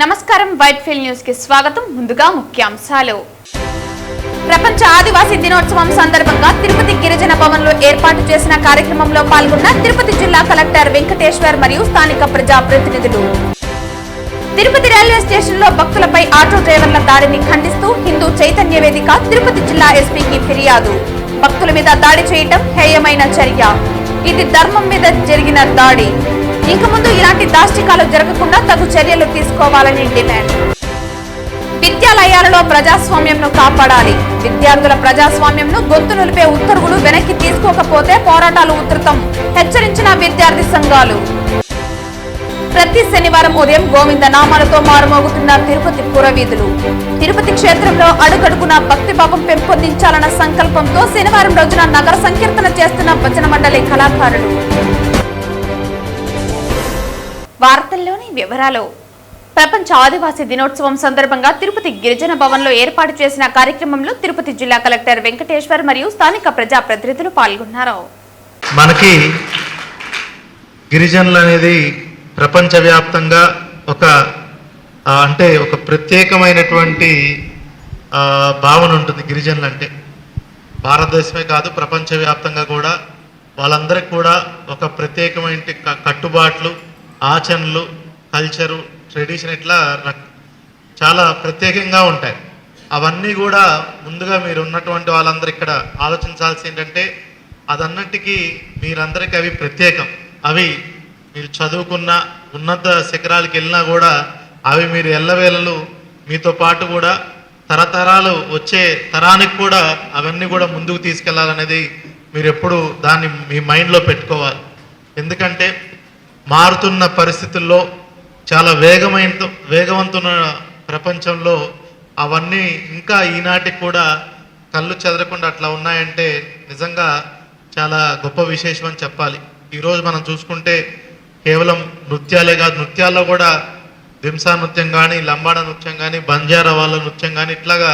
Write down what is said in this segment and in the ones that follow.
నమస్కారం Whitefield news కి స్వాగతం. ముందుగా ముఖ్యాంశాలు. ప్రపంచ ఆదివాసీ దినోత్సవం సందర్భంగా తిరుపతి గిరిజన భవన్ లో ఏర్పాటు చేసిన కార్యక్రమంలో పాల్గొన్న తిరుపతి జిల్లా కలెక్టర్ వెంకటేశ్వర్ మరియు స్థానిక ప్రజా ప్రతినిధులు. తిరుపతి రైల్వే స్టేషన్ లో భక్తులపై ఆటో డ్రైవర్ల దాడిని ఖండిస్తూ హిందూ చైతన్య వేదిక తిరుపతి జిల్లా ఎస్పీకి ఫిర్యాదు. భక్తుల మీద దాడి చేయటం హేయమైన చర్య. ఇది ధర్మం మీద జరిగిన దాడి. ఇక ముందు ఇలాంటి దాష్టికాలు జరగకుండా తగు చర్యలు తీసుకోవాలని డిమాండ్. విద్యాలయాలలో ప్రజాస్వామ్యంను కాపాడాలి. విద్యార్థుల ప్రజాస్వామ్యంను గొంతు నిలిపే ఉత్తర్వులు వెనక్కి తీసుకోకపోతే పోరాటాలు ఉధృతం. హెచ్చరించిన విద్యార్థి సంఘాలు. ప్రతి శనివారం ఉదయం గోవింద నామాలతో మారుమోగుతున్న తిరుపతి పురవీధులు. తిరుపతి క్షేత్రంలో అడుగడుగున భక్తిభావం పెంపొందించాలన్న సంకల్పంతో శనివారం రోజున నగర సంకీర్తన చేస్తున్న భజన మండలి కళాకారులు. వార్తల్లోని వివరాలు. ప్రపంచ ఆదివాసీ దినోత్సవం సందర్భంగా తిరుపతి గిరిజన భవన్ లో ఏర్పాటు చేసిన కార్యక్రమంలో తిరుపతి జిల్లా కలెక్టర్ వెంకటేశ్వర్ మరియు స్థానిక ప్రజా ప్రతినిధులు పాల్గొన్నారు. మనకి గిరిజనులు అనేది ప్రపంచవ్యాప్తంగా ఒక ప్రత్యేకమైనటువంటి భావన ఉంటుంది. గిరిజనులు అంటే భారతదేశమే కాదు, ప్రపంచవ్యాప్తంగా కూడా వాళ్ళందరికీ కూడా ఒక ప్రత్యేకమైన కట్టుబాట్లు, ఆచరణలు, కల్చరు, ట్రెడిషన్ ఇట్లా చాలా ప్రత్యేకంగా ఉంటాయి. అవన్నీ కూడా ముందుగా మీరు ఉన్నటువంటి వాళ్ళందరూ ఇక్కడ ఆలోచించాల్సి ఏంటంటే అదన్నిటికీ మీరందరికీ అవి ప్రత్యేకం. అవి మీరు చదువుకున్న ఉన్నత శిఖరాలకు వెళ్ళినా కూడా అవి మీరు ఎల్లవేళలు మీతో పాటు కూడా తరతరాలు వచ్చే తరానికి కూడా అవన్నీ కూడా ముందుకు తీసుకెళ్లాలనేది మీరు ఎప్పుడు దాన్ని మీ మైండ్లో పెట్టుకోవాలి. ఎందుకంటే మారుతున్న పరిస్థితుల్లో చాలా వేగవంతమైన ప్రపంచంలో అవన్నీ ఇంకా ఈనాటికి కూడా కళ్ళు చెదరకుండా అట్లా ఉన్నాయంటే నిజంగా చాలా గొప్ప విశేషం అని చెప్పాలి. ఈరోజు మనం చూసుకుంటే కేవలం నృత్యాలే కాదు, నృత్యాల్లో కూడా దింసా నృత్యం కానీ, లంబాడ నృత్యం కానీ, బంజారా వాళ్ళ నృత్యం కానీ ఇట్లాగా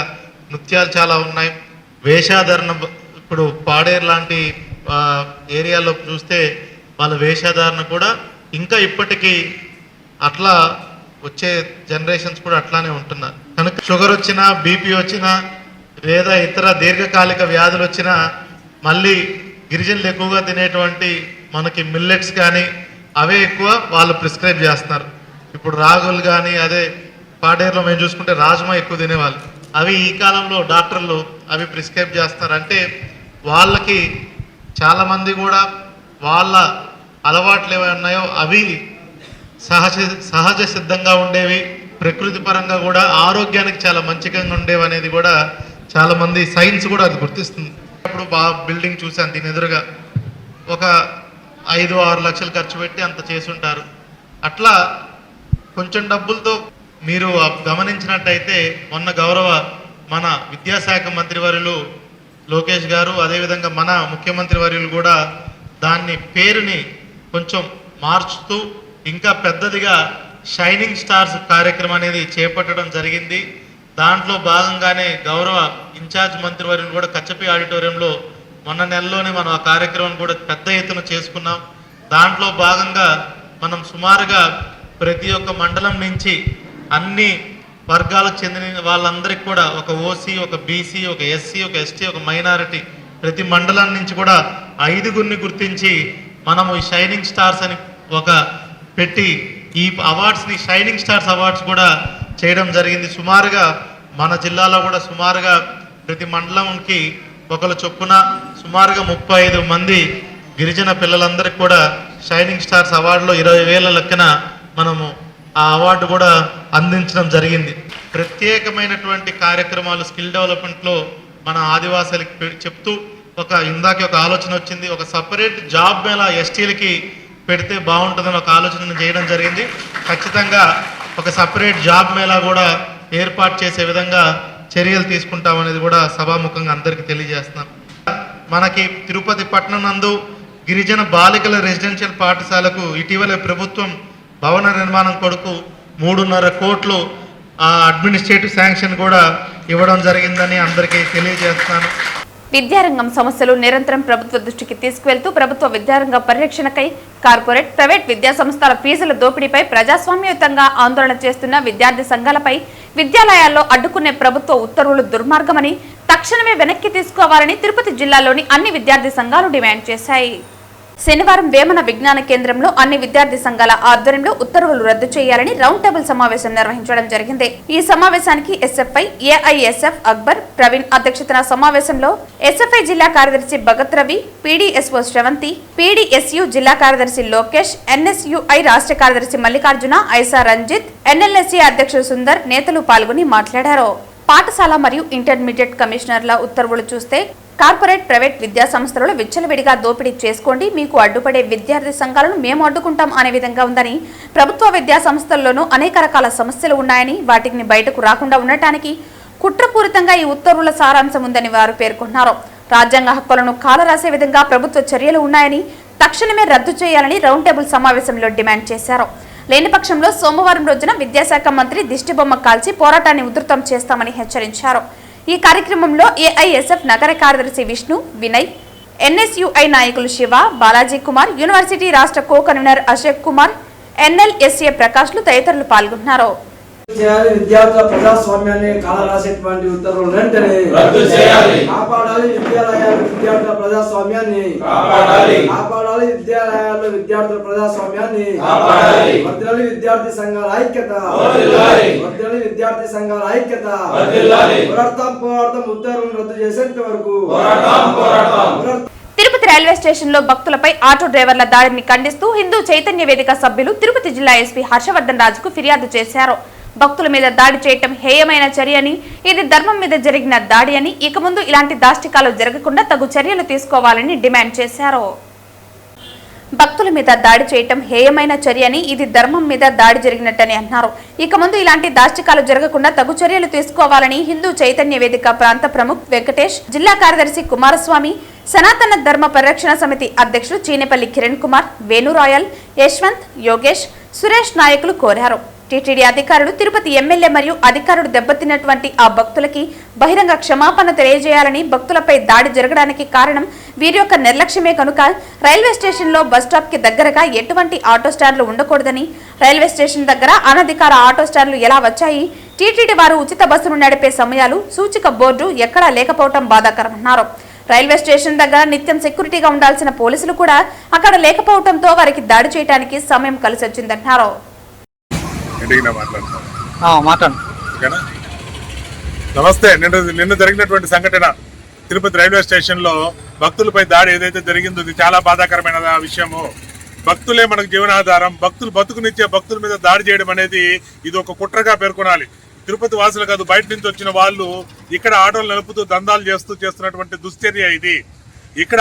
నృత్యాలు చాలా ఉన్నాయి. వేషాధరణ ఇప్పుడు పాడేరు లాంటి ఏరియాలో చూస్తే వాళ్ళ వేషాధారణ కూడా ఇంకా ఇప్పటికీ అట్లా వచ్చే జనరేషన్స్ కూడా అట్లానే ఉంటున్నారు. కనుక షుగర్ వచ్చినా, బీపీ వచ్చినా, లేదా ఇతర దీర్ఘకాలిక వ్యాధులు వచ్చినా మళ్ళీ గిరిజనులు ఎక్కువగా తినేటువంటి మనకి మిల్లెట్స్ కానీ అవే ఎక్కువ వాళ్ళు ప్రిస్క్రైబ్ చేస్తున్నారు. ఇప్పుడు రాగులు కానీ, అదే పాడేరులో మేము చూసుకుంటే రాజ్మా ఎక్కువ తినేవాళ్ళు, అవి ఈ కాలంలో డాక్టర్లు అవి ప్రిస్క్రైబ్ చేస్తున్నారు. అంటే వాళ్ళకి చాలామంది కూడా వాళ్ళ అలవాట్లు ఏవై ఉన్నాయో అవి సహజ సిద్ధంగా ఉండేవి, ప్రకృతి పరంగా కూడా ఆరోగ్యానికి చాలా మంచిగా ఉండేవి అనేది కూడా చాలామంది సైన్స్ కూడా అది గుర్తిస్తుంది. అప్పుడు బిల్డింగ్ చూశాను, దీని ఎదురుగా ఒక 5-6 లక్షలు ఖర్చు పెట్టి అంత చేసుంటారు. అట్లా కొంచెం డబ్బులతో మీరు గమనించినట్టయితే మొన్న గౌరవ మన విద్యాశాఖ మంత్రివర్యులు లోకేష్ గారు, అదేవిధంగా మన ముఖ్యమంత్రి వర్యులు కూడా దాన్ని పేరుని కొంచెం మార్చుతూ ఇంకా పెద్దదిగా షైనింగ్ స్టార్స్ కార్యక్రమం అనేది చేపట్టడం జరిగింది. దాంట్లో భాగంగానే గౌరవ ఇన్ఛార్జ్ మంత్రివర్యులు కూడా కచ్చపి ఆడిటోరియంలో మొన్న నెలలోనే మనం ఆ కార్యక్రమం కూడా పెద్ద ఎత్తున చేసుకున్నాం. దాంట్లో భాగంగా మనం సుమారుగా ప్రతి ఒక్క మండలం నుంచి అన్ని వర్గాలకు చెందిన వాళ్ళందరికీ కూడా ఒక ఓసీ, ఒక బీసీ, ఒక ఎస్సీ, ఒక ఎస్టీ, ఒక మైనారిటీ ప్రతి మండలం నుంచి కూడా 5గురిని గుర్తించి మనము ఈ షైనింగ్ స్టార్స్ అని ఒక పెట్టి ఈ అవార్డ్స్ని షైనింగ్ స్టార్స్ అవార్డ్స్ కూడా చేయడం జరిగింది. సుమారుగా మన జిల్లాలో కూడా సుమారుగా ప్రతి మండలంకి ఒకరు చొప్పున సుమారుగా 35 మంది గిరిజన పిల్లలందరికీ కూడా షైనింగ్ స్టార్స్ అవార్డులో 20,000 లెక్కన మనము ఆ అవార్డు కూడా అందించడం జరిగింది. ప్రత్యేకమైనటువంటి కార్యక్రమాలు స్కిల్ డెవలప్మెంట్లో మన ఆదివాసులకి చెప్తూ ఇందాక ఒక ఆలోచన వచ్చింది. ఒక సపరేట్ జాబ్ మేళా ఎస్టీలకి పెడితే బాగుంటుందని ఒక ఆలోచన చేయడం జరిగింది. ఖచ్చితంగా ఒక సపరేట్ జాబ్ మేళా కూడా ఏర్పాటు చేసే విధంగా చర్యలు తీసుకుంటామనేది కూడా సభాముఖంగా అందరికీ తెలియజేస్తున్నాం. మనకి తిరుపతి పట్టణం నందు గిరిజన బాలికల రెసిడెన్షియల్ పాఠశాలకు ఇటీవల ప్రభుత్వం భవన నిర్మాణం కొరకు 3.5 కోట్లు అడ్మినిస్ట్రేటివ్ శాంక్షన్ కూడా ఇవ్వడం జరిగిందని అందరికీ తెలియజేస్తున్నాను. విద్యారంగం సమస్యలు నిరంతరం ప్రభుత్వ దృష్టికి తీసుకువెళ్తూ ప్రభుత్వ విద్యారంగ పరిరక్షణకై కార్పొరేట్, ప్రైవేట్ విద్యా సంస్థల ఫీజుల దోపిడీపై ప్రజాస్వామ్యయుతంగా ఆందోళన చేస్తున్న విద్యార్థి సంఘాలపై విద్యాలయాల్లో అడ్డుకునే ప్రభుత్వ ఉత్తర్వులు దుర్మార్గమని తక్షణమే వెనక్కి తీసుకోవాలని తిరుపతి జిల్లాలోని అన్ని విద్యార్థి సంఘాలు డిమాండ్ చేశాయి. శనివారం వేమన విజ్ఞాన కేంద్రంలో అన్ని విద్యార్థి సంఘాల ఆధ్వర్యంలో ఉత్తర్వులు రద్దు చేయాలని రౌండ్ టేబుల్ సమావేశం నిర్వహించడం జరిగింది. ఈ సమావేశానికి ఎస్ఎఫ్ఐ, ఏఐఎస్ఎఫ్ అక్బర్, ప్రవీణ్ అధ్యక్షతన సమావేశంలో ఎస్ఎఫ్ఐ జిల్లా కార్యదర్శి భగత్ రవి, పీడీఎస్ఓ శ్రవంతి, పీడీఎస్యు జిల్లా కార్యదర్శి లోకేష్, ఎన్ఎస్యుఐ రాష్ట్ర కార్యదర్శి మల్లికార్జున, ఐసా రంజిత్, ఎన్ఎల్ఎస్సీ అధ్యక్షుడు సుందర్ నేతలు పాల్గొని మాట్లాడారు. పాఠశాల మరియు ఇంటర్మీడియట్ కమిషనర్ల ఉత్తర్వులు చూస్తే కార్పొరేట్, ప్రైవేట్ విద్యా సంస్థలలో విచ్చలవిడిగా దోపిడీ చేసుకోండి, మీకు అడ్డుపడే విద్యార్థి సంఘాలను మేము అడ్డుకుంటాం అనే విధంగా ఉందని, ప్రభుత్వ విద్యా సంస్థల్లోనూ అనేక రకాల సమస్యలు ఉన్నాయని, వాటిని బయటకు రాకుండా ఉండటానికి కుట్రపూరితంగా ఈ ఉత్తర్వుల సారాంశం ఉందని వారు పేర్కొన్నారు. రాజ్యాంగ హక్కులను కాలరాసే విధంగా ప్రభుత్వ చర్యలు ఉన్నాయని తక్షణమే రద్దు చేయాలని రౌండ్ టేబుల్ సమావేశంలో డిమాండ్ చేశారు. లేని పక్షంలో సోమవారం రోజున విద్యాశాఖ మంత్రి దిష్టిబొమ్మ కాల్చి పోరాటాన్ని ఉధృతం చేస్తామని హెచ్చరించారు. ఈ కార్యక్రమంలో ఏఐఎస్ఎఫ్ నగర కార్యదర్శి విష్ణు, వినయ్, ఎన్ఎస్యుఐ నాయకులు శివ, బాలాజీ కుమార్, యూనివర్సిటీ రాష్ట్ర co convener Ashok Kumar, NLSA ప్రకాష్లు తదితరులు పాల్గొన్నారు. విద్యార్థుల ప్రజాస్వామ్యాన్ని కాలరాసేటువంటి ఉత్తర్వులు వెంటనే రద్దు చేయాలి. కాపాడాలి విద్యాలయాలు విద్యార్థుల ప్రజాస్వామ్యాన్ని కాపాడాలి విద్యాలయాల్లో విద్యార్థుల ప్రజాస్వామ్యాన్ని వర్ధిల్లాలి విద్యార్థి సంఘాల ఐక్యత వర్ధిల్లాలి విద్యార్థి సంఘాల ఐక్యత పోరాడతాం ఉత్తర్వులను రద్దు చేసేంత వరకు తిరుపతి రైల్వే స్టేషన్ లో భక్తులపై ఆటో డ్రైవర్ల దాడిని ఖండిస్తూ హిందూ చైతన్య వేదిక సభ్యులు తిరుపతి జిల్లా ఎస్పీ హర్షవర్ధన్ రాజుకు ఫిర్యాదు చేశారు. భక్తుల మీద దాడి చేయటం హేయమైన చర్య అని, ఇది ధర్మం మీద జరిగిన దాడి అని, ఇక ముందు ఇలాంటి దాష్టికాలు జరగకుండా తగు చర్యలు తీసుకోవాలని డిమాండ్ చేశారు. భక్తుల మీద దాడి చేయటం హేయమైన చర్య అని, ఇది ధర్మం మీద దాడి జరిగినట్టని అన్నారు. ఇక ముందు ఇలాంటి దాష్టికాలు జరగకుండా తగు చర్యలు తీసుకోవాలని హిందూ చైతన్య వేదిక ప్రాంత ప్రముఖ్ వెంకటేష్, జిల్లా కార్యదర్శి కుమారస్వామి, సనాతన ధర్మ పరిరక్షణ సమితి అధ్యక్షుడు చీనేపల్లి కిరణ్ కుమార్, వేణురాయల్, యశ్వంత్, యోగేష్, సురేష్ నాయకులు కోరారు. టీటీడీ అధికారులు, తిరుపతి ఎమ్మెల్యే మరియు అధికారులు దెబ్బతిన్నటువంటి ఆ భక్తులకి బహిరంగ క్షమాపణ తెలియజేయాలని, భక్తులపై దాడి జరగడానికి కారణం వీరి యొక్క నిర్లక్ష్యమే కనుక రైల్వే స్టేషన్ లో బస్ స్టాప్ కి దగ్గరగా ఎటువంటి ఆటో స్టాండ్లు ఉండకూడదని, రైల్వే స్టేషన్ దగ్గర అనధికార ఆటో స్టాండ్లు ఎలా వచ్చాయి, టీటీడీ వారు ఉచిత బస్సును నడిపే సమయాలు, సూచిక బోర్డు ఎక్కడా లేకపోవడం బాధాకరమన్నారు. రైల్వే స్టేషన్ దగ్గర నిత్యం సెక్యూరిటీగా ఉండాల్సిన పోలీసులు కూడా అక్కడ లేకపోవడంతో వారికి దాడి చేయడానికి సమయం కలిసి వచ్చిందన్నారు. నమస్తే. నిన్న జరిగినటువంటి సంఘటన తిరుపతి రైల్వే స్టేషన్ లో భక్తులపై దాడి ఏదైతే జరిగిందో ఇది చాలా బాధాకరమైన విషయము. భక్తులే మనకు జీవనాధారం. భక్తులు బతుకునిచ్చే భక్తుల మీద దాడి చేయడం అనేది ఇది ఒక కుట్రగా పేర్కొనాలి. తిరుపతి వాసులు కాదు, బయట నుంచి వచ్చిన వాళ్ళు ఇక్కడ ఆటోలు నలుపుతూ దందాలు చేస్తున్నటువంటి దుశ్చర్య ఇది. ఇక్కడ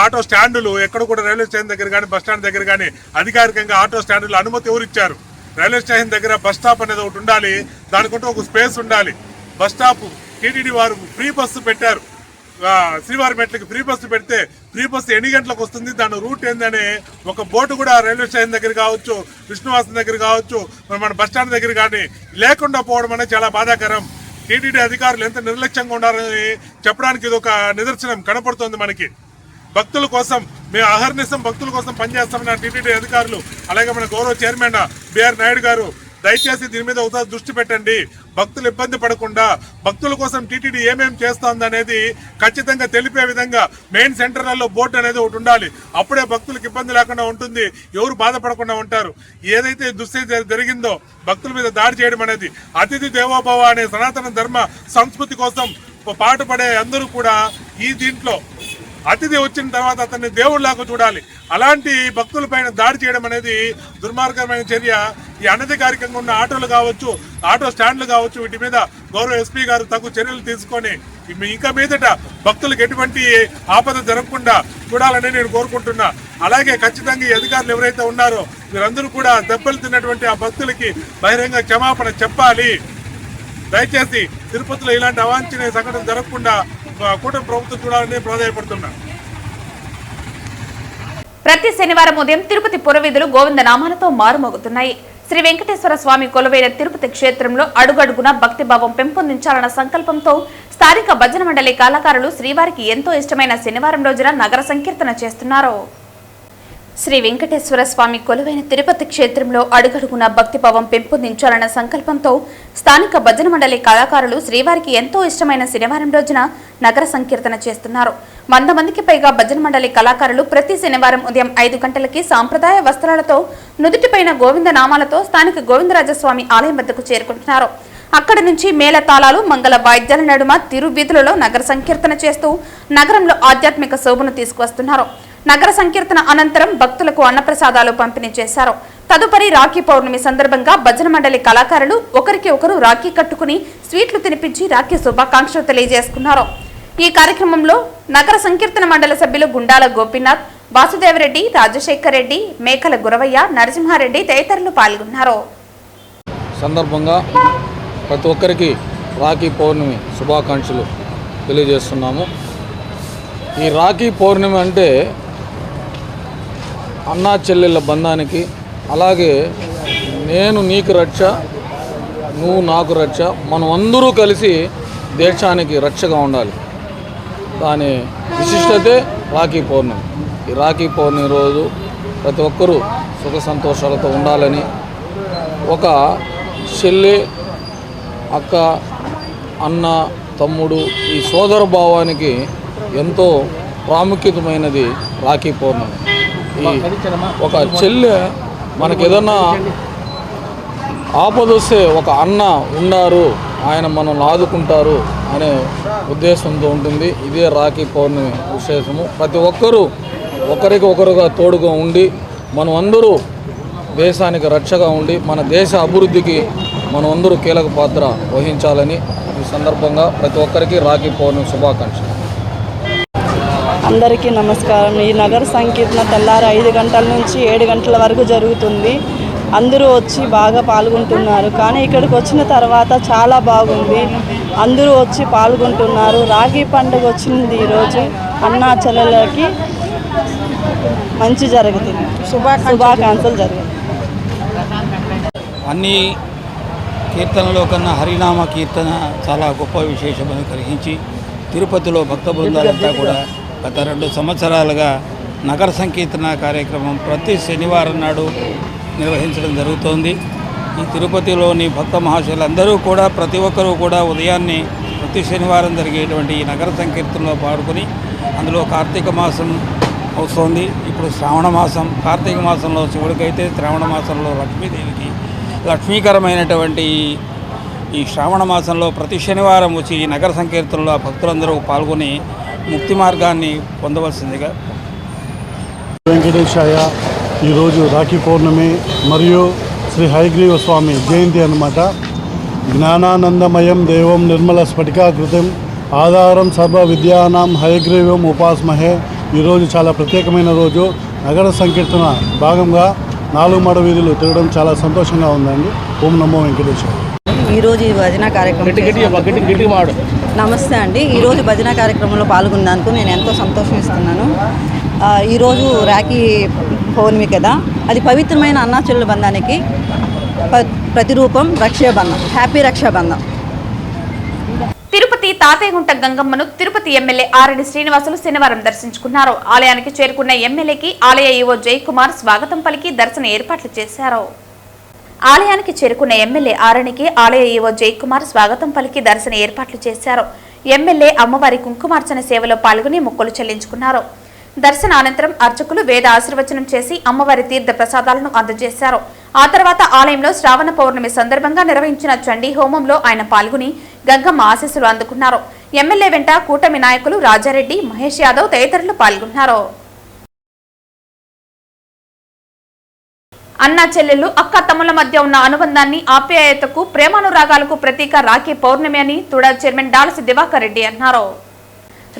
ఆటో స్టాండులు ఎక్కడ కూడా రైల్వే స్టేషన్ దగ్గర కానీ బస్ స్టాండ్ దగ్గర కానీ అధికారికంగా ఆటో స్టాండులు అనుమతి ఎవరు ఇచ్చారు? రైల్వే స్టేషన్ దగ్గర బస్ స్టాప్ అనేది ఒకటి ఉండాలి, దానికంటూ ఒక స్పేస్ ఉండాలి. బస్ స్టాప్ టీటీడీ వారు ఫ్రీ బస్సు పెట్టారు. శ్రీవారి మెట్లకి ఫ్రీ బస్సు పెడితే ఫ్రీ బస్సు ఎన్ని గంటలకు వస్తుంది, దాని రూట్ ఏందని ఒక బోర్డు కూడా రైల్వే స్టేషన్ దగ్గర కావచ్చు, విష్ణువాసం దగ్గర కావచ్చు, మన బస్ స్టాండ్ దగ్గర కానీ లేకుండా పోవడం అనేది చాలా బాధాకరం. టీటీడీ అధికారులు ఎంత నిర్లక్ష్యంగా ఉండాలని చెప్పడానికి ఇది ఒక నిదర్శనం కనపడుతుంది మనకి. భక్తుల కోసం మేము అహర్నిశం భక్తుల కోసం పనిచేస్తామన్న టీటీడీ అధికారులు, అలాగే మన గౌరవ చైర్మన్ బిఆర్ నాయుడు గారు దయచేసి దీని మీద ఒకసారి దృష్టి పెట్టండి. భక్తులు ఇబ్బంది పడకుండా భక్తుల కోసం టీటీడీ ఏమేమి చేస్తోంది అనేది ఖచ్చితంగా తెలిపే విధంగా మెయిన్ సెంటర్లలో బోర్డు అనేది ఒకటి ఉండాలి. అప్పుడే భక్తులకు ఇబ్బంది లేకుండా ఉంటుంది, ఎవరు బాధపడకుండా ఉంటారు. ఏదైతే దుస్థితి జరిగిందో భక్తుల మీద దాడి చేయడం అనేది, అతిథి దేవోభవ అనే సనాతన ధర్మ సంస్కృతి కోసం పాటుపడే అందరూ కూడా ఈ దీంట్లో అతిథి వచ్చిన తర్వాత అతన్ని దేవుళ్లాగా చూడాలి. అలాంటి భక్తుల పైన దాడి చేయడం అనేది దుర్మార్గమైన చర్య. ఈ అనధికారికంగా ఉన్న ఆటోలు కావచ్చు, ఆటో స్టాండ్లు కావచ్చు, వీటి మీద గౌరవ ఎస్పీ గారు తగు చర్యలు తీసుకొని ఇంకా మీదట భక్తులకు ఎటువంటి ఆపద జరగకుండా చూడాలని నేను కోరుకుంటున్నా. అలాగే ఖచ్చితంగా ఈ అధికారులు ఎవరైతే ఉన్నారో వీరందరూ కూడా దెబ్బలు తిన్నటువంటి ఆ భక్తులకి బహిరంగ క్షమాపణ చెప్పాలి. దయచేసి తిరుపతిలో ఇలాంటి అవాంఛనీయ సంఘటన జరగకుండా కూటమి ప్రభుత్వం చూడాలని ప్రాధాన్యపడుతున్నా. ప్రతి శనివారం ఉదయం తిరుపతి పురవీధులు గోవింద నామాలతో మారుమోగుతున్నాయి. శ్రీ వెంకటేశ్వర స్వామి కొలువైన తిరుపతి క్షేత్రంలో అడుగడుగున భక్తిభావం పెంపొందించాలన్న సంకల్పంతో స్థానిక భజన మండలి కళాకారులు శ్రీవారికి ఎంతో ఇష్టమైన శనివారం రోజున నగర సంకీర్తన చేస్తున్నారు. శ్రీ వెంకటేశ్వర స్వామి కొలువైన తిరుపతి క్షేత్రంలో అడుగడుగున భక్తిభావం పెంపొందించాలన్న సంకల్పంతో స్థానిక భజన మండలి కళాకారులు శ్రీవారికి ఎంతో ఇష్టమైన శనివారం రోజున నగర సంకీర్తన చేస్తున్నారు. 100 మందికి పైగా భజన మండలి కళాకారులు ప్రతి శనివారం ఉదయం 5 గంటలకి సాంప్రదాయ వస్త్రాలతో నుదుటిపైన గోవింద నామాలతో స్థానిక గోవిందరాజస్వామి ఆలయం వద్దకు చేరుకుంటున్నారు. అక్కడి నుంచి మేళతాళాలు మంగళ వాయిద్యాల నడుమ తిరువీధులలో నగర సంకీర్తన చేస్తూ నగరంలో ఆధ్యాత్మిక శోభను తీసుకువస్తున్నారు. నగర సంకీర్తన అనంతరం భక్తులకు అన్నప్రసాదాలు పంపిణీ చేశారు. తదుపరి రాఖీ పౌర్ణమి సందర్భంగా భజన మండలి కళాకారులు ఒకరికి ఒకరు రాఖీ కట్టుకుని స్వీట్లు తినిపించి రాఖీ శుభాకాంక్షలు తెలియజేసుకున్నారు. ఈ కార్యక్రమంలో నగర సంకీర్తన మండలి సభ్యులు గుండాల గోపీనాథ్, వాసుదేవరెడ్డి, రాజశేఖర్ రెడ్డి, మేకల గురవయ్య, నరసింహారెడ్డి తదితరులు పాల్గొన్నారు. సందర్భంగా ప్రతి ఒక్కరికి రాఖీ పౌర్ణమి శుభాకాంక్షలు తెలియజేస్తున్నాము. ఈ రాఖీ పౌర్ణమి అంటే అన్నా చెల్లెళ్ళ బంధానికి, అలాగే నేను నీకు రక్ష, నువ్వు నాకు రక్ష, మనం అందరూ కలిసి దేశానికి రక్షగా ఉండాలి. దాని విశిష్టతే రాఖీ పౌర్ణమి. ఈ రాఖీ పౌర్ణమి రోజు ప్రతి ఒక్కరూ సుఖ సంతోషాలతో ఉండాలని, ఒక చెల్లి, అక్క, అన్న, తమ్ముడు ఈ సోదర భావానికి ఎంతో ప్రాముఖ్యతమైనది రాఖీ పౌర్ణమి. ఈ ఒక చెల్లె మనకి ఏదన్నా ఆపదొస్తే ఒక అన్న ఉన్నారు, ఆయన మనం ఆదుకుంటారు అనే ఉద్దేశంతో ఉంటుంది. ఇదే రాఖీ పౌర్ణమి విశేషము. ప్రతి ఒక్కరూ ఒకరికి ఒకరుగా తోడుగా ఉండి మనం అందరూ దేశానికి రక్షగా ఉండి మన దేశ అభివృద్ధికి మనం అందరూ కీలక పాత్ర వహించాలని ఈ సందర్భంగా ప్రతి ఒక్కరికి రాఖీ పౌర్ణమి శుభాకాంక్షలు. అందరికీ నమస్కారం. ఈ నగర సంకీర్తన తెల్లారి 5 గంటల నుంచి 7 గంటల వరకు జరుగుతుంది. అందరూ వచ్చి బాగా పాల్గొంటున్నారు. కానీ ఇక్కడికి వచ్చిన తర్వాత చాలా బాగుంది. అందరూ వచ్చి పాల్గొంటున్నారు. రాఖీ పండుగ వచ్చింది ఈరోజు. అన్నా చెల్లెలకి మంచి జరుగుతుంది. శుభాకాంక్షలు జరుగుతుంది. అన్ని కీర్తనలో కన్నా హరినామ కీర్తన చాలా గొప్ప విశేషమని గ్రహించి తిరుపతిలో భక్త బృందాలంతా కూడా గత 2 సంవత్సరాలుగా నగర సంకీర్తన కార్యక్రమం ప్రతి శనివారం నాడు నిర్వహించడం జరుగుతోంది. ఈ తిరుపతిలోని భక్త మహాశయులందరూ కూడా ప్రతి ఒక్కరూ కూడా ఉదయాన్నే ప్రతి శనివారం జరిగేటువంటి ఈ నగర సంకీర్తనలో పాడుకొని, అందులో కార్తీక మాసం వస్తుంది. ఇప్పుడు శ్రావణ మాసం, కార్తీక మాసంలో శివుడికైతే శ్రావణ మాసంలో లక్ష్మీదేవికి లక్ష్మీకరమైనటువంటి ఈ శ్రావణ మాసంలో ప్రతి శనివారం వచ్చి ఈ నగర సంకీర్తనలో భక్తులందరూ పాల్గొని ముక్తి మార్గాన్ని పొందవలసిందిగా. వెంకటేశాయ. ఈరోజు రాఖీ పౌర్ణమి మరియు శ్రీ హయగ్రీవ స్వామి జయంతి అన్నమాట. జ్ఞానానందమయం దేవం నిర్మల స్ఫటికాకృతం ఆధారం సర్వ విద్యానాం హయగ్రీవం ఉపాస్మహే. ఈరోజు చాలా ప్రత్యేకమైన రోజు. నగర సంకీర్తన భాగంగా 4 మాడ వీధులు తిరగడం చాలా సంతోషంగా ఉందండి. ఓం నమో వెంకటేశ్వర. ఈరోజు ఈ భజన కార్యక్రమం నమస్తే అండి. ఈరోజు భజన కార్యక్రమంలో పాల్గొన్నందుకు నేను ఎంతో సంతోషిస్తున్నాను. ఈరోజు రాఖీ పౌర్ణమి కదా, అది పవిత్రమైన అన్నా చెల్లెల బంధానికి ప్రతిరూపం. రక్షాబంధం, హ్యాపీ రక్షాబంధం. తిరుపతి తాతయ్యగుంట గంగమ్మను తిరుపతి ఎమ్మెల్యే ఆర్ఎన్ శ్రీనివాసులు శనివారం దర్శించుకున్నారు. ఆలయానికి చేరుకున్న ఎమ్మెల్యేకి ఆలయ ఈవో జయకుమార్ స్వాగతం పలికి దర్శన ఏర్పాట్లు చేశారు. ఆలయానికి చేరుకున్న ఎమ్మెల్యే ఆర్ఎన్కి ఆలయ ఈవో జయకుమార్ స్వాగతం పలికి దర్శన ఏర్పాట్లు చేశారు. ఎమ్మెల్యే అమ్మవారి కుంకుమార్చన సేవలో పాల్గొని మొక్కులు చెల్లించుకున్నారు. దర్శన అనంతరం అర్చకులు వేద ఆశీర్వచనం చేసి అమ్మవారి తీర్థ ప్రసాదాలను అందజేశారు. ఆ తర్వాత ఆలయంలో శ్రావణ పౌర్ణమి సందర్భంగా నిర్వహించిన చండీ హోమంలో ఆయన పాల్గొని గంగమ్మ ఆశీస్సులు అందుకున్నారు. ఎమ్మెల్యే వెంట కూటమి నాయకులు రాజారెడ్డి, మహేష్ యాదవ్ తదితరులు పాల్గొన్నారు. అన్నా చెల్లెళ్లు, అక్క తమ్ముల మధ్య ఉన్న అనుబంధాన్ని, ఆప్యాయతకు, ప్రేమానురాగాలకు ప్రతీక రాఖీ పౌర్ణమి అని తుడా చైర్మన్ డాలసి దివాకర్ రెడ్డి అన్నారు.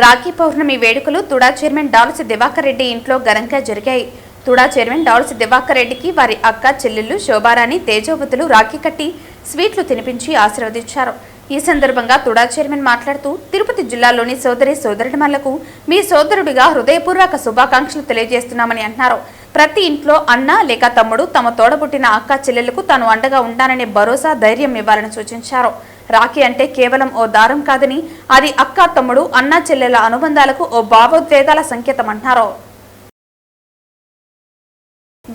రాఖీ పౌర్ణమి వేడుకలు తుడా చైర్మన్ డాలసి దివాకర్ రెడ్డి ఇంట్లో ఘనంగా జరిగాయి. తుడా చైర్మన్ డాలసి దివాకర్ రెడ్డికి వారి అక్క చెల్లెళ్లు శోభారాణి, తేజోవతులు రాఖీ కట్టి స్వీట్లు తినిపించి ఆశీర్వదించారు. ఈ సందర్భంగా తుడా చైర్మన్ మాట్లాడుతూ తిరుపతి జిల్లాలోని సోదరి సోదరుడిమలకు మీ సోదరుడిగా హృదయపూర్వక శుభాకాంక్షలు తెలియజేస్తున్నామని అన్నారు. ప్రతి ఇంట్లో అన్న లేక తమ్ముడు తమ తోడబుట్టిన అక్క చెల్లెలకు తాను అండగా ఉంటాననే భరోసా ధైర్యం ఇవ్వాలని సూచించారు. రాఖీ అంటే కేవలం ఓ దారం కాదని అది అక్క తమ్ముడు అన్న చెల్లెల అనుబంధాలకు ఓ భావోద్వేగాల సంకేతమన్నారు.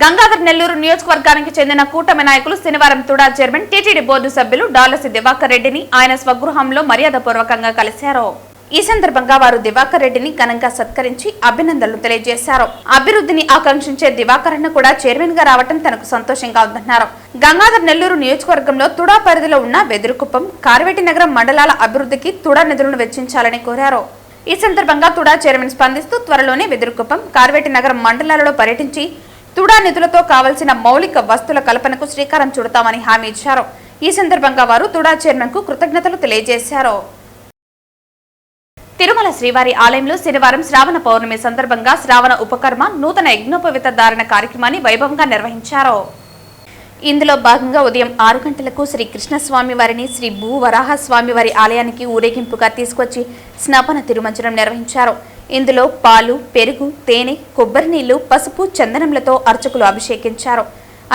గంగాధర్ నెల్లూరు నియోజకవర్గానికి చెందిన కూటమి నాయకులు శనివారం తుడా చైర్మన్ టీటీడీ బోర్డు సభ్యులు డాలసి దివాకర్ రెడ్డిని ఆయన స్వగృహంలో మర్యాదపూర్వకంగా కలిశారు. ఈ సందర్భంగా వారు దివాకర్ రెడ్డిని ఘనంగా సత్కరించి అభినందనలు తెలియజేశారు. అభివృద్ధిని ఆకాంక్షించే దివాకర్ అన్న కూడా చైర్మన్ గా రావడం తనకు సంతోషంగా ఉందన్నారు. గంగాధర్ నెల్లూరు నియోజకవర్గంలో తుడా పరిధిలో ఉన్న వెదురుకుప్పం, కార్వేటి నగరం మండలాల అభివృద్ధికి తుడా నిధులను వెచ్చించాలని కోరారు. ఈ సందర్భంగా తుడా చైర్మన్ స్పందిస్తూ త్వరలోనే వెదురుకుప్పం, కార్వేటి నగరం మండలాలలో పర్యటించి తుడా నిధులతో కావలసిన మౌలిక వస్తువుల కల్పనకు శ్రీకారం చుడతామని హామీ ఇచ్చారు. ఈ సందర్భంగా వారు తుడా చైర్మన్ కు కృతజ్ఞతలు తెలియజేశారు. తిరుమల శ్రీవారి ఆలయంలో శనివారం శ్రావణ పౌర్ణమి సందర్భంగా శ్రావణ ఉపకర్మ నూతన యజ్ఞోపవిత ధారణ కార్యక్రమాన్ని వైభవంగా నిర్వహించారు. ఇందులో భాగంగా ఉదయం 6 గంటలకు శ్రీ కృష్ణస్వామి వారిని శ్రీ భూ వరాహస్వామి వారి ఆలయానికి ఊరేగింపుగా తీసుకొచ్చి స్నాపన తిరుమంజనం నిర్వహించారు. ఇందులో పాలు, పెరుగు, తేనె, కొబ్బరి నీళ్లు, పసుపు, చందనములతో అర్చకులు అభిషేకించారు.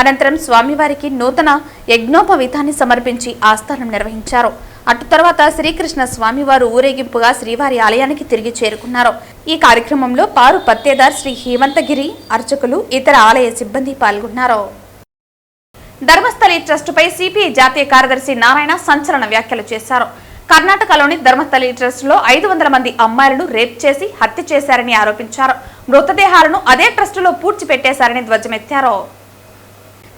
అనంతరం స్వామివారికి నూతన యజ్ఞోపవీతాన్ని సమర్పించి ఆస్థానం నిర్వహించారు. అటు తర్వాత శ్రీకృష్ణ స్వామివారు ఊరేగింపుగా శ్రీవారి ఆలయానికి తిరిగి చేరుకున్నారు. ఈ కార్యక్రమంలో పారు పత్తేదార్ శ్రీ హేమంతగిరి, అర్చకులు, ఇతర ఆలయ సిబ్బంది పాల్గొన్నారు. ధర్మస్థలి ట్రస్టుపై సిపిఐ జాతీయ కార్యదర్శి నారాయణ సంచలన వ్యాఖ్యలు చేశారు. కర్ణాటకలోని ధర్మస్థలి ట్రస్టులో 500 మంది అమ్మాయిలను రేప్ చేసి హత్య చేశారని ఆరోపించారు. మృతదేహాలను అదే ట్రస్టులో పూడ్చిపెట్టేశారని ధ్వజమెత్తారు.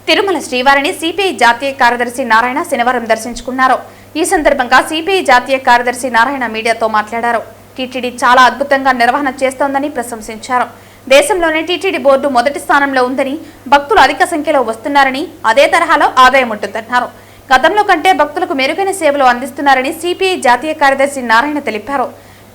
తిరుమల శ్రీవారిని సిపిఐ జాతీయ కార్యదర్శి నారాయణ శనివారం దర్శించుకున్నారు. ఈ సందర్భంగా సిపిఐ జాతీయ కార్యదర్శి నారాయణ మీడియాతో మాట్లాడారు. టీటీడీ చాలా అద్భుతంగా నిర్వహణ చేస్తోందని ప్రశంసించారు. దేశంలోనే టీటీడీ బోర్డు మొదటి స్థానంలో ఉందని, భక్తులు అధిక సంఖ్యలో వస్తున్నారని, అదే తరహాలో ఆదాయం ఉంటుందన్నారు. గతంలో కంటే భక్తులకు మెరుగైన సేవలు అందిస్తున్నారని సిపిఐ జాతీయ కార్యదర్శి నారాయణ తెలిపారు.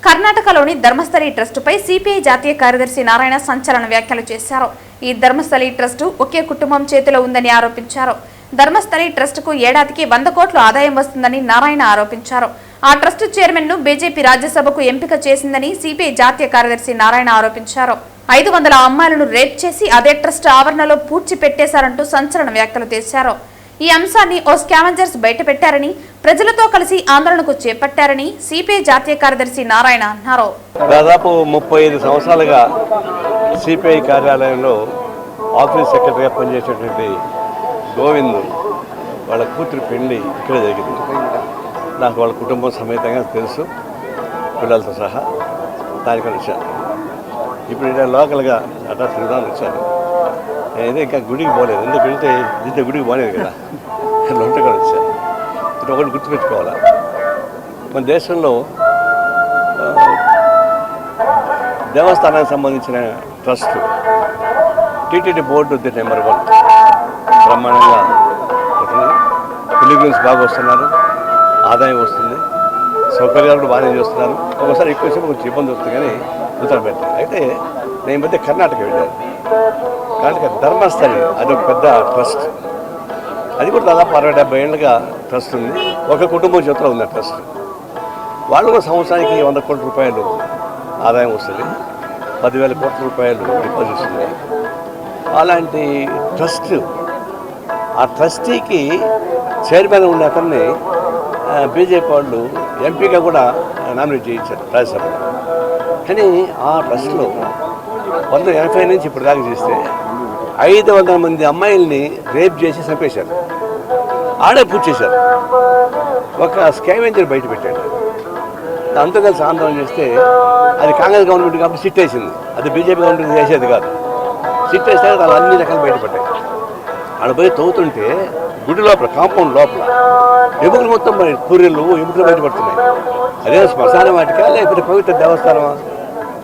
కర్ణాటకలోని ధర్మస్థలి ట్రస్టుపై సిపిఐ జాతీయ కార్యదర్శి నారాయణ సంచలన వ్యాఖ్యలు చేశారు. ఈ ధర్మస్థలి ట్రస్టు ఒకే కుటుంబం చేతిలో ఉందని ఆరోపించారు. ధర్మస్థలి ట్రస్టుకు ఏడాదికి 100 కోట్ల ఆదాయం వస్తుందని నారాయణ ఆరోపించారు. ఆ ట్రస్టు చైర్మన్ ను బీజేపీ రాజ్యసభకు ఎంపిక చేసిందని సిపిఐ జాతీయ కార్యదర్శి నారాయణ ఆరోపించారు. 500 అమ్మాయిలను రేప్ చేసి అదే ట్రస్ట్ ఆవరణలో పూడ్చిపెట్టేశారంటూ సంచలన వ్యాఖ్యలు చేశారు. ఈ అంశాన్ని ఓ స్కావెంజర్స్ బయటపెట్టారని, ప్రజలతో కలిసి ఆందోళనకు చేపట్టారని సిపిఐ జాతీయ కార్యదర్శి నారాయణ అన్నారు. దాదాపు 35 సంవత్సరాలుగా సిపిఐ కార్యాలయంలో ఆఫీస్ సెక్రటరీగా పనిచేసేటువంటి గోవింద్ వాళ్ళ కూతురు పెళ్లి ఇక్కడే జరిగింది. నాకు వాళ్ళ కుటుంబం సమేతంగా తెలుసు, పిల్లలతో సహా. దానికని వచ్చాను. ఇప్పుడు ఇక్కడ లోకల్గా అట్లా తిరుగుదామని వచ్చాను. నేనైతే ఇంకా గుడికి పోలేదు. ఎందుకు వెళ్తే ఇంత గుడికి పోలేదు కదా, లోటుగా వచ్చాను. ఇది ఒకటి గుర్తుపెట్టుకోవాలా, మన దేశంలో దేవస్థానానికి సంబంధించిన ట్రస్ట్ టీటీడీ బోర్డు నెంబర్ 1 బ్రహ్మాండంగా పిలిగ్రిమ్స్ బాగా వస్తున్నారు, ఆదాయం వస్తుంది, సౌకర్యాలు కూడా బాగానే చేస్తున్నారు. ఒకసారి ఎక్కువ సేపు కొంచెం ఇబ్బంది వస్తుంది కానీ ఉత్తరపెట్టారు. అయితే నేను ఈ మధ్య కర్ణాటక వెళ్ళాను. కర్ణాటక ధర్మస్థలి అది ఒక పెద్ద ట్రస్ట్. అది కూడా దాదాపు 60-70 ఏళ్ళుగా ట్రస్ట్ ఉంది. ఒక కుటుంబం చేతిలో ఉంది ఆ ట్రస్ట్. వాళ్ళు కూడా సంవత్సరానికి 100 కోట్ల రూపాయలు ఆదాయం వస్తుంది, 10,000 కోట్ల రూపాయలు డిపాజిట్స్ ఉన్నాయి. అలాంటి ట్రస్ట్, ఆ ట్రస్టీకి చైర్మన్ ఉన్న అతన్ని బీజేపీ వాళ్ళు ఎంపీగా కూడా నామినేట్ చేయించారు రాజ్యసభలో. కానీ ఆ ట్రస్ట్లో 1980 నుంచి ఇప్పుడు దాకా చేస్తే 500 మంది అమ్మాయిల్ని రేప్ చేసి చంపేశారు, ఆడే పూర్తి చేశారు. ఒక స్కావెంజర్ బయట పెట్టాడు. అంతా కలిసి ఆందోళన చేస్తే అది కాంగ్రెస్ గవర్నమెంట్ కాబట్టి సిట్ వేసింది. అది బీజేపీ గవర్నమెంట్ చేసేది కాదు. సిట్ వేస్తే వాళ్ళు అన్ని రకాలు బయటపడ్డాయి. ఆడ పోయి తవ్వుతుంటే గుడి లోపల, కాంపౌండ్ లోపల ఎముకలు మొత్తం పూరీలు ఎముకలు బయటపడుతున్నాయి. అదే శ్మశాన వాటికా లేకపోతే పవిత్ర దేవస్థానమా?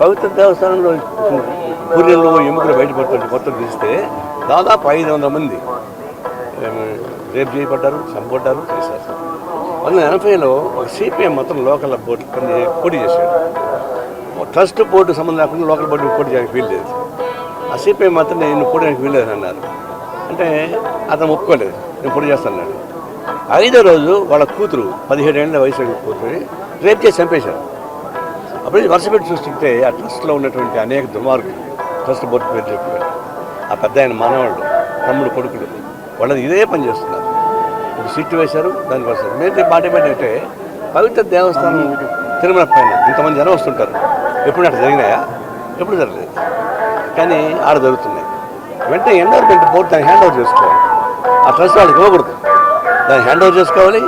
పవిత్ర దేవస్థానంలో పూరీలు ఎముకలు బయటపడుతుంటే మొత్తం తీస్తే దాదాపు 500 మంది రేపు చేయబడ్డారు, చంపబడ్డారు, చేశారు. 1980లో ఒక సిపిఎం మొత్తం లోకల్ బోర్డు పోటీ చేశాడు. ట్రస్ట్ బోర్డు సంబంధం లేకుండా లోకల్ బోర్డు పోటీ చేయడానికి వీల్లేదు. ఆ సిపిఎం మాత్రం నేను పోటీ చేయడానికి వీల్లేదు అన్నారు. అంటే అతను ఒప్పుకోలేదు, నేను పోటీ చేస్తాను. 5వ రోజు వాళ్ళ కూతురు 17 ఏళ్ళ వయసు కూతురు రేపు చేసి చంపేశారు. అప్పుడు వరుస పెట్టి చూస్తుంటే ఆ ట్రస్ట్లో ఉన్నటువంటి అనేక దుర్మార్గులు ట్రస్ట్ బోర్డు పేరు చెప్పారు. ఆ పెద్ద ఆయన మనవాళ్ళు తమ్ముడు కొడుకులు వాళ్ళది ఇదే పని చేస్తున్నారు. ఇప్పుడు సీట్ వేశారు, దానికోసం మేము మాట ఏంటంటే పవిత్ర దేవస్థానం తిరుమల పైన ఇంతమంది జనం వస్తుంటారు. ఎప్పుడు అట్లా జరిగినాయా? ఎప్పుడు జరగలేదు. కానీ ఆడ జరుగుతున్నాయి. వెంటనే ఎండోర్మెంట్ బోర్డు దాన్ని హ్యాండ్ ఓవర్ చేసుకోవాలి. ఆ ట్రస్ట్ వాళ్ళకి ఇవ్వకూడదు, దాన్ని హ్యాండ్ ఓవర్ చేసుకోవాలి.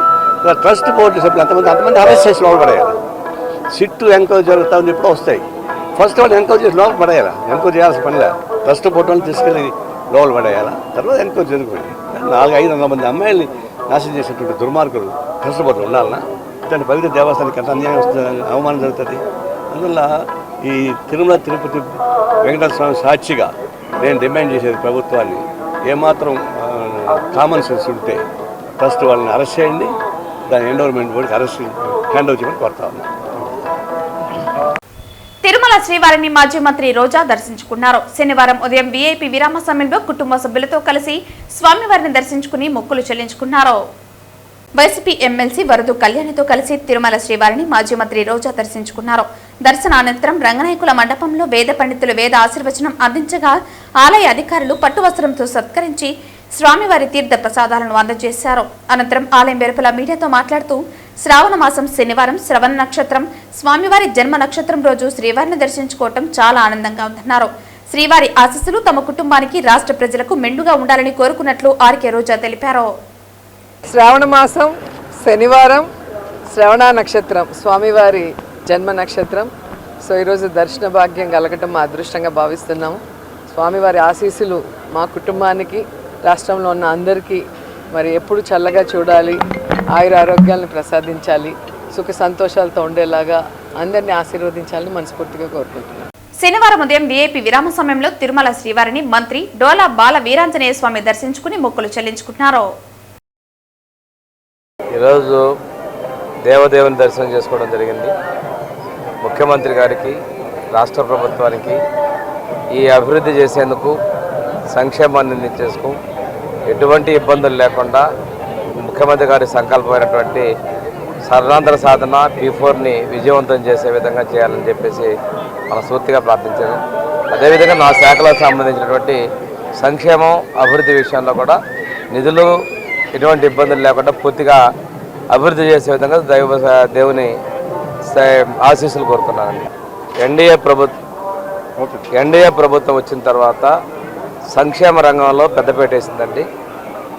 ట్రస్ట్ బోర్డు సభ్యులు అంతమంది అరెస్ట్ చేసి లోపల పడేయాలి. సిట్టు ఎంక్వైరీ జరుగుతా ఉంది, ఎప్పుడో వస్తాయి. ఫస్ట్ వాళ్ళు ఎంక్వైరీ చేసి లోపల పడేయాలా? ఎంక్వైరీ చేయాల్సిన పనిలా. ట్రస్ట్ బోర్డు వాళ్ళని తీసుకెళ్ళి లోపల పడేయాలా? తర్వాత ఎంక్వైరీ జరుగుతుంది. 400-500 మంది అమ్మాయిల్ని నాశనం చేసేటువంటి దుర్మార్గులు ట్రస్ట్ బోర్డు ఉండాలన్నా? ఇట్లాంటి పవిత్ర దేవస్థానానికి ఎంత అన్యాయం వస్తుంది, అవమానం జరుగుతుంది. అందువల్ల ఈ తిరుమల తిరుపతి వెంకటేశ్వర స్వామి సాక్షిగా నేను డిమాండ్ చేసేది ప్రభుత్వాన్ని, ఏమాత్రం కామన్ సెన్స్ ఉంటే ఫస్ట్ వాళ్ళని అరెస్ట్ చేయండి, దాని ఎండోర్మెంట్ బోర్డుకి అరెస్ట్ హ్యాండ్ ఓవర్ చేయమని కోరుతా ఉన్నాను. తిరుమల శ్రీవారిని మాజీ మంత్రి రోజా దర్శించుకున్నారు. శనివారం ఉదయం వీఐపీ విరామ సమయంలో కుటుంబ సభ్యులతో కలిసి స్వామివారిని దర్శించుకుని మొక్కులు చెల్లించుకున్నారు. వైసీపీ ఎమ్మెల్సీ వరదు కళ్యాణితో కలిసి తిరుమల శ్రీవారిని మాజీ మంత్రి రోజా దర్శించుకున్నారు. దర్శనానంతరం రంగనాయకుల మండపంలో వేద పండితులు వేద ఆశీర్వచనం అందించగా ఆలయ అధికారులు పట్టు వస్త్రంతో సత్కరించి స్వామివారి తీర్థ ప్రసాదాలను అందజేశారు. అనంతరం ఆలయం వెలుపల మీడియాతో మాట్లాడుతూ శ్రావణ మాసం శనివారం శ్రవణ నక్షత్రం స్వామివారి జన్మ నక్షత్రం రోజు శ్రీవారిని దర్శించుకోవటం చాలా ఆనందంగా ఉందన్నారు. శ్రీవారి ఆశీస్సులు తమ కుటుంబానికి రాష్ట్ర ప్రజలకు మెండుగా ఉండాలని కోరుకున్నట్లు ఆర్కే రోజా తెలిపారు. శ్రావణ మాసం శనివారం శ్రవణ నక్షత్రం స్వామివారి జన్మ నక్షత్రం. సో ఈరోజు దర్శన భాగ్యం కలగటం మా అదృష్టంగా భావిస్తున్నాము. స్వామివారి ఆశీస్సులు మా కుటుంబానికి రాష్ట్రంలో ఉన్న అందరికీ మరి ఎప్పుడు చల్లగా చూడాలి, ఆయుర ఆరోగ్యాలను ప్రసాదించాలి, సుఖ సంతోషాలతో ఉండేలాగా అందరినీ ఆశీర్వదించాలని మనస్ఫూర్తిగా కోరుకుంటున్నాను. శనివారం ఉదయం వీఐపీ విరామ సమయంలో తిరుమల శ్రీవారిని మంత్రి డోలా బాల వీరాంజనేయ స్వామి దర్శించుకుని మొక్కులు చెల్లించుకున్నారు. ఈరోజు దేవదేవుని దర్శనం చేసుకోవడం జరిగింది. ముఖ్యమంత్రి గారికి, రాష్ట్ర ప్రభుత్వానికి ఈ అభివృద్ధి చేసేందుకు, సంక్షేమాన్ని అందించేందుకు ఎటువంటి ఇబ్బందులు లేకుండా ముఖ్యమంత్రి గారి సంకల్పమైనటువంటి సర్వాంతర సాధన P4ని విజయవంతం చేసే విధంగా చేయాలని చెప్పేసి మనస్ఫూర్తిగా ప్రార్థించాను. అదేవిధంగా నా శాఖలకు సంబంధించినటువంటి సంక్షేమం, అభివృద్ధి విషయంలో కూడా నిధులు ఎటువంటి ఇబ్బందులు లేకుండా పూర్తిగా అభివృద్ధి చేసే విధంగా దేవుని ఆశీస్సులు కోరుతున్నానండి. ఎన్డీఏ ప్రభుత్వం వచ్చిన తర్వాత సంక్షేమ రంగంలో పెద్దపీట వేసిందండి.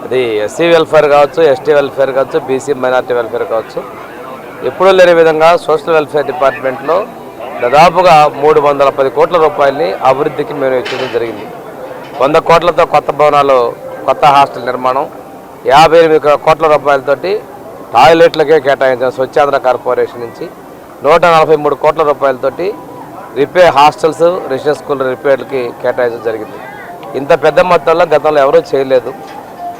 అది ఎస్సీ వెల్ఫేర్ కావచ్చు, ఎస్టీ వెల్ఫేర్ కావచ్చు, బీసీ మైనార్టీ వెల్ఫేర్ కావచ్చు. ఎప్పుడూ లేని విధంగా సోషల్ వెల్ఫేర్ డిపార్ట్మెంట్లో దాదాపుగా 310 కోట్ల రూపాయలని అభివృద్ధికి మేము ఇచ్చడం జరిగింది. 100 కోట్లతో కొత్త భవనాలు, కొత్త హాస్టల్ నిర్మాణం, 58 కోట్ల రూపాయలతోటి టాయిలెట్లకే కేటాయించిన స్వచ్ఛాంధ్ర కార్పొరేషన్ నుంచి 143 కోట్ల రూపాయలతోటి హాస్టల్స్, రెసిడెన్స్ స్కూల్ రిపేర్లకి కేటాయించడం జరిగింది. ఇంత పెద్ద మొత్తంలో గతంలో ఎవరూ చేయలేదు.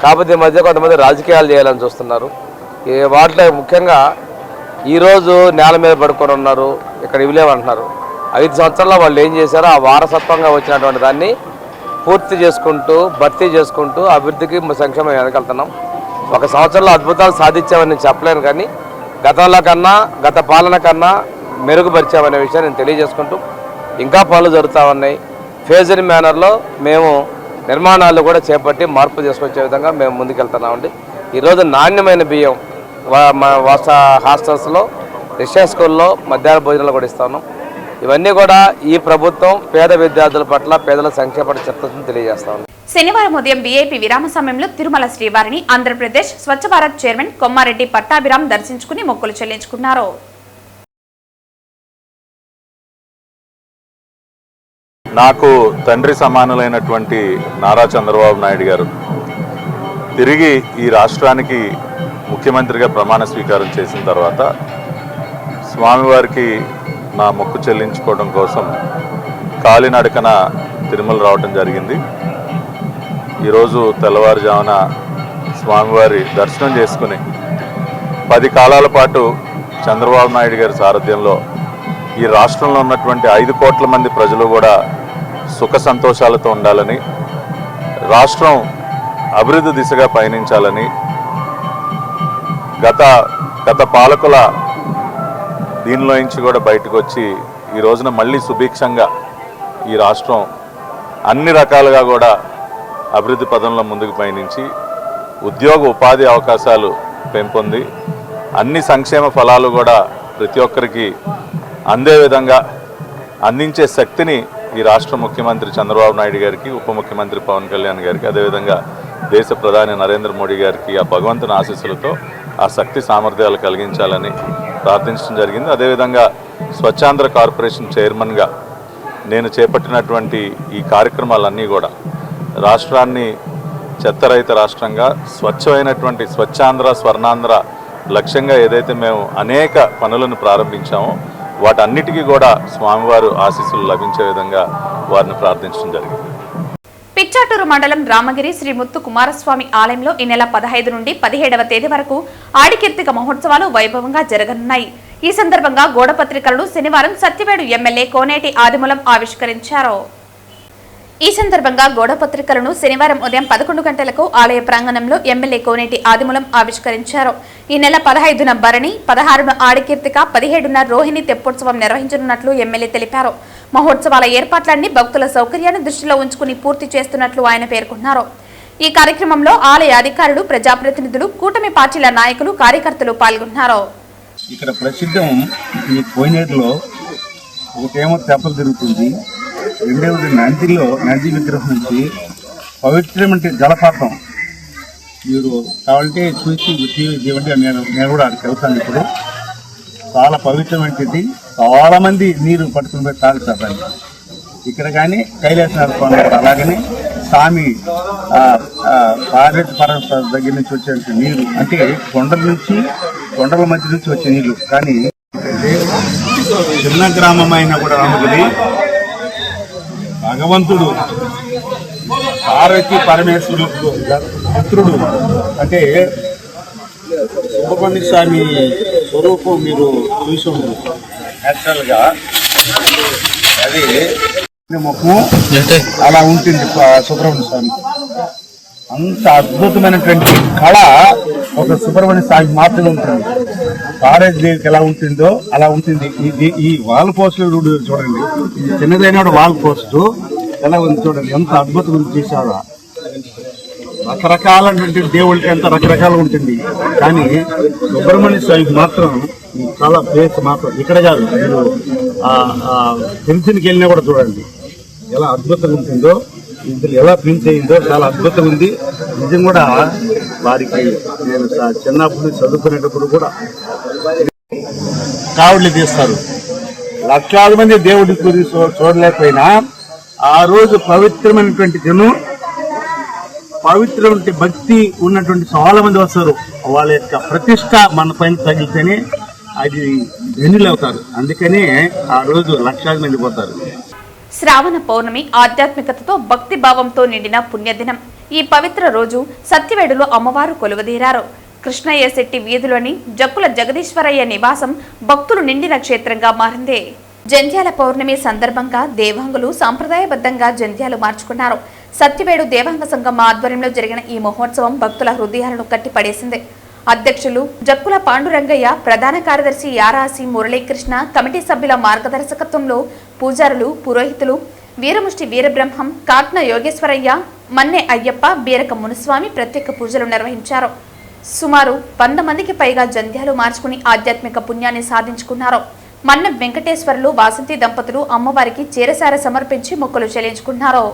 కాకపోతే ఈ మధ్య కొంతమంది రాజకీయాలు చేయాలని చూస్తున్నారు. వాటిలో ముఖ్యంగా ఈరోజు నేల మీద పడుకొని ఉన్నారు, ఇక్కడ ఇవ్వలేమంటున్నారు. 5 సంవత్సరాల్లో వాళ్ళు ఏం చేశారో ఆ వారసత్వంగా వచ్చినటువంటి దాన్ని పూర్తి చేసుకుంటూ, భర్తీ చేసుకుంటూ అభివృద్ధికి సంక్షేమం వెనకెళ్తున్నాం. 1 సంవత్సరంలో అద్భుతాలు సాధించామని నేను చెప్పలేను, కానీ గతంలో కన్నా, గత పాలన కన్నా మెరుగుపరిచామనే విషయాన్ని నేను తెలియజేసుకుంటూ ఇంకా పనులు జరుగుతూ ఉన్నాయి. ఫేజ్డ్ మేనర్లో మేము నిర్మాణాలు కూడా చేపట్టి మార్పు చేసుకొచ్చే విధంగా మేము ముందుకెళ్తున్నామండి. ఈరోజు నాణ్యమైన బియ్యం హాస్టల్స్లో, రెసిడెన్స్ స్కూల్లో మధ్యాహ్న భోజనాలు కూడా ఇస్తున్నాం. ఇవన్నీ కూడా ఈ ప్రభుత్వం పేద విద్యార్థుల పట్ల, పేదల సంక్షేమ చిత్తశుద్ధిని తెలియజేస్తాం. శనివారం ఉదయం వీఐపీ విరామ సమయంలో తిరుమల శ్రీవారిని ఆంధ్రప్రదేశ్ స్వచ్ఛ భారత్ చైర్మన్ కొమ్మారెడ్డి పట్టాభిరామ్ దర్శించుకుని మొక్కులు చెల్లించుకున్నారు. నాకు తండ్రి సమానులైనటువంటి నారా చంద్రబాబు నాయుడు గారు తిరిగి ఈ రాష్ట్రానికి ముఖ్యమంత్రిగా ప్రమాణ స్వీకారం చేసిన తర్వాత స్వామివారికి నా మొక్కు చెల్లించుకోవడం కోసం కాలినడకన తిరుమల రావడం జరిగింది. ఈరోజు తెల్లవారుజామున స్వామివారి దర్శనం చేసుకుని 10 కాలాల పాటు చంద్రబాబు నాయుడు గారి సారథ్యంలో ఈ రాష్ట్రంలో ఉన్నటువంటి 5 కోట్ల మంది ప్రజలు కూడా సుఖ సంతోషాలతో ఉండాలని, రాష్ట్రం అభివృద్ధి దిశగా పయనించాలని, గత పాలకుల దీనిలో నుంచి కూడా బయటకు వచ్చి ఈ రోజున మళ్ళీ సుభిక్షంగా ఈ రాష్ట్రం అన్ని రకాలుగా కూడా అభివృద్ధి పదంలో ముందుకు పయనించి ఉద్యోగ ఉపాధి అవకాశాలు పెంపొంది అన్ని సంక్షేమ ఫలాలు కూడా ప్రతి ఒక్కరికి అందే విధంగా అందించే శక్తిని ఈ రాష్ట్ర ముఖ్యమంత్రి చంద్రబాబు నాయుడు గారికి, ఉప ముఖ్యమంత్రి పవన్ కళ్యాణ్ గారికి, అదేవిధంగా దేశ ప్రధాని నరేంద్ర మోడీ గారికి ఆ భగవంతుని ఆశీస్సులతో ఆ శక్తి సామర్థ్యాలు కలిగించాలని ప్రార్థించడం జరిగింది. అదేవిధంగా స్వచ్ఛాంధ్ర కార్పొరేషన్ చైర్మన్గా నేను చేపట్టినటువంటి ఈ కార్యక్రమాలన్నీ కూడా రాష్ట్రాన్ని చెత్తరహిత రాష్ట్రంగా స్వచ్ఛమైనటువంటి స్వచ్ఛాంధ్ర స్వర్ణాంధ్ర లక్ష్యంగా ఏదైతే మేము అనేక పనులను ప్రారంభించామో వాటన్నిటికీ కూడా స్వామివారు ఆశీస్సులు లభించే విధంగా వారిని ప్రార్థించడం జరిగింది. పిచ్చాటూరు మండలం రామగిరి శ్రీ ముత్తు కుమారస్వామి ఆలయంలో ఈ నెల 15 నుండి 17వ తేదీ వరకు ఆడికీర్తిక మహోత్సవాలు వైభవంగా జరగనున్నాయి. ఈ సందర్భంగా గోడపత్రికలను శనివారం సత్యవేడు ఎమ్మెల్యే కోనేటి ఆదిమూలం ఆవిష్కరించారు. ఈ సందర్భంగా గోడపత్రికలను శనివారం ఉదయం 11 గంటలకు ఆలయ ప్రాంగణంలో ఎమ్మెల్యే కోనేటి ఆదిమూలం ఆవిష్కరించారు. ఈ నెల 15న భరణి, 16న ఆడికీర్తిక, 17న రోహిణి తెప్పోత్సవం నిర్వహించనున్నట్లు ఎమ్మెల్యే తెలిపారు. మహోత్సవాల ఏర్పాట్లన్నీ భక్తుల సౌకర్యాన్ని దృష్టిలో ఉంచుకుని పూర్తి చేస్తున్నట్లు ఆయన పేర్కొన్నారు. ఈ కార్యక్రమంలో ఆలయ అధికారులు, ప్రజాప్రతినిధులు, కూటమి పార్టీల నాయకులు, కార్యకర్తలు పాల్గొన్నారు. ఇక్కడ ప్రసిద్ధం ఈ కోనేరులో ఒకటేమో తెప్పలు తిరుగుతుంది, రెండవది నంది విగ్రహం నుంచి పవిత్రమైన జలపాతం. మీరు కావాలంటే చూసి ఇవ్వండి, నేను కూడా అక్కడికి వెళ్తాను. ఇప్పుడు చాలా పవిత్రమైనది, చాలా మంది నీరు పట్టుకుని పోయి తాగుతారు. ఇక్కడ కానీ కైలాసనాథ స్వామి అలాగనే స్వామి పార్వతి పర్వత దగ్గర నుంచి వచ్చే నీరు, అంటే కొండల మధ్య నుంచి వచ్చే నీళ్లు. కానీ చిన్న గ్రామం అయినా కూడా రామగిరి భగవంతుడు పార్వతి పరమేశ్వరుడు పుత్రుడు, అంటే సుబ్రహ్మణ్య స్వామి స్వరూపం మీరు చూసి ఉండరు. నేచురల్గా అది ముఖం అలా ఉంటుంది సుబ్రహ్మణ్య స్వామి. అంత అద్భుతమైనటువంటి కళ ఒక సుబ్రహ్మణ్య స్వామి మాత్రమే ఉంటుంది. పార్వతి దేవికి ఎలా ఉంటుందో అలా ఉంటుంది. ఈ వాల్ పోస్ట్ చూడండి, ఇది చిన్నదైన వాల్ పోస్ట్ ఎలా ఉంది చూడండి, ఎంత అద్భుతం చేశారో. రకరకాలైనటువంటి దేవుళ్ళకి ఎంత రకరకాలు ఉంటుంది, కానీ సుబ్రహ్మణ్య స్వామికి మాత్రం చాలా ప్లేస్ మాత్రం ఇక్కడ కాదు, మీరు పెన్షన్కి వెళ్ళినా కూడా చూడండి ఎలా అద్భుతంగా ఉంటుందో, ఇందులో ఎలా ప్రింట్ అయిందో చాలా అద్భుతంగా ఉంది. నిజం కూడా వారికి నేను చిన్నప్పుడు చదువుకునేటప్పుడు కూడా కావుళ్ళు తీస్తారు. లక్షలాది మంది దేవుడి గురించి చూడలేకపోయినా ఆ రోజు పవిత్రమైనటువంటి జనం, పవిత్రమైన భక్తి ఉన్నటువంటి చాలా మంది వస్తారు. వాళ్ళ యొక్క ప్రతిష్ట మన పైన తగిలితేనే అది ధన్యులు అవుతారు. అందుకనే ఆ రోజు లక్షలాది మంది పోతారు. శ్రావణ పౌర్ణమి ఆధ్యాత్మికతతో భక్తి భావంతో నిండిన పుణ్యదినం. ఈ పవిత్ర రోజు సత్యవేడులో అమ్మవారు కొలువుదీరారు. కృష్ణయ్య శెట్టి వీధిలోని జక్కుల జగదీశ్వరయ్య నివాసం భక్తులు నిండిన క్షేత్రంగా మారింది. జంధ్యాల పౌర్ణమి సందర్భంగా దేవాంగులు సాంప్రదాయబద్ధంగా జంధ్యాలు మార్చుకున్నారు. సత్యవేడు దేవాంగ సంఘం ఆధ్వర్యంలో జరిగిన ఈ మహోత్సవం భక్తుల హృదయాలను కట్టిపడేసింది. అధ్యక్షులు జక్కుల పాండురంగయ్య, ప్రధాన కార్యదర్శి యారాసి మురళీకృష్ణ, కమిటీ సభ్యుల మార్గదర్శకత్వంలో పూజారులు, పురోహితులు వీరముష్టి వీరబ్రహ్మం, కాట్న యోగేశ్వరయ్య, మన్నె అయ్యప్ప, బీరక మునుస్వామి ప్రత్యేక పూజలు నిర్వహించారు. సుమారు 100 మందికి పైగా జంధ్యాలు మార్చుకుని ఆధ్యాత్మిక పుణ్యాన్ని సాధించుకున్నారు. మన్న వెంకటేశ్వర్లు, వాసంతి దంపతులు అమ్మవారికి చీరసార సమర్పించి మొక్కులు చెల్లించుకున్నారు.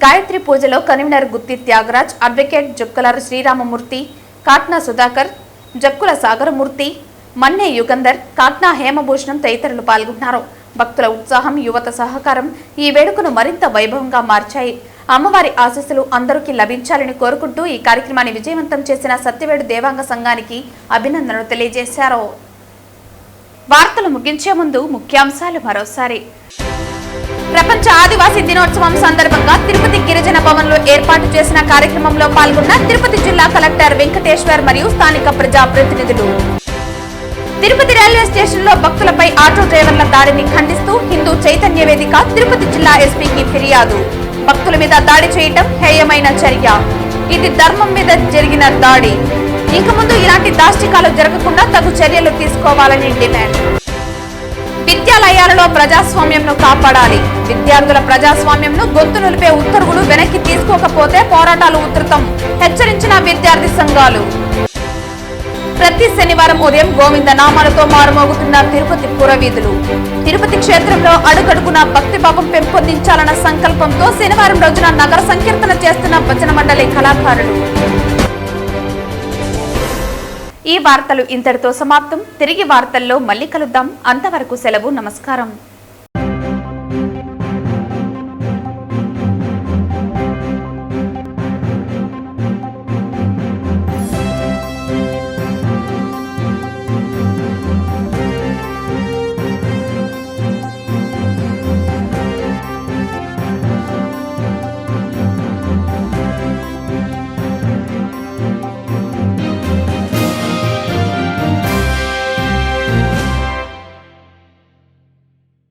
గాయత్రి పూజలో కన్వీనర్ గుత్తి త్యాగరాజ్, అడ్వకేట్ జక్కుల శ్రీరామమూర్తి, కాట్నా సుధాకర్, జక్కుల సాగరమూర్తి, మన్నె యుగంధర్, కాట్నా హేమభూషణం తదితరులు పాల్గొన్నారు. భక్తుల ఉత్సాహం, యువత సహకారం ఈ వేడుకను మరింత వైభవంగా మార్చాయి. అమ్మవారి ఆశీస్సులు అందరికీ లభించాలని కోరుకుంటూ ఈ కార్యక్రమాన్ని విజయవంతం చేసిన సత్యవేడు దేవాంగ సంఘానికి అభినందనలు తెలియజేశారు. వార్తలు ముగించే ముందు ముఖ్యాంశాలు మరోసారి. ప్రపంచ ఆదివాసీ దినోత్సవం సందర్భంగా తిరుపతి గిరిజన భవన్లో ఏర్పాటు చేసిన కార్యక్రమంలో పాల్గొన్న తిరుపతి జిల్లా కలెక్టర్ వెంకటేశ్వర్ మరియు స్థానిక ప్రజాప్రతినిధులు. తిరుపతి రైల్వే స్టేషన్లో భక్తులపై ఆటో డ్రైవర్ల దాడిని ఖండిస్తూ హిందూ చైతన్య వేదిక తిరుపతి జిల్లా ఎస్పీకి ఫిర్యాదు. భక్తుల మీద దాడి చేయటం హేయమైన చర్య. ఇది ధర్మం మీద జరిగిన దాడి. ఇక ముందు ఇలాంటి దాష్టికాలు జరగకుండా తగు చర్యలు తీసుకోవాలని డిమాండ్. విద్యాలయాలలో ప్రజాస్వామ్యంను కాపాడాలి. విద్యార్థుల ప్రజాస్వామ్యంను గొంతు నిలిపే ఉత్తర్వులు వెనక్కి తీసుకోకపోతే పోరాటాలు ఉధృతం. హెచ్చరించిన విద్యార్థి సంఘాలు. ప్రతి శనివారం ఉదయం గోవింద నామాలతో మారుమోగుతున్న తిరుపతి పురవీధులు. తిరుపతి క్షేత్రంలో అడుగడుగున భక్తిభావం పెంపొందించాలన్న సంకల్పంతో శనివారం రోజున నగర సంకీర్తన చేస్తున్న భజన మండలి కళాకారులు. ఈ వార్తలు ఇంతటితో సమాప్తం. తిరిగి వార్తల్లో మళ్ళీ కలుద్దాం. అంతవరకు సెలవు. నమస్కారం.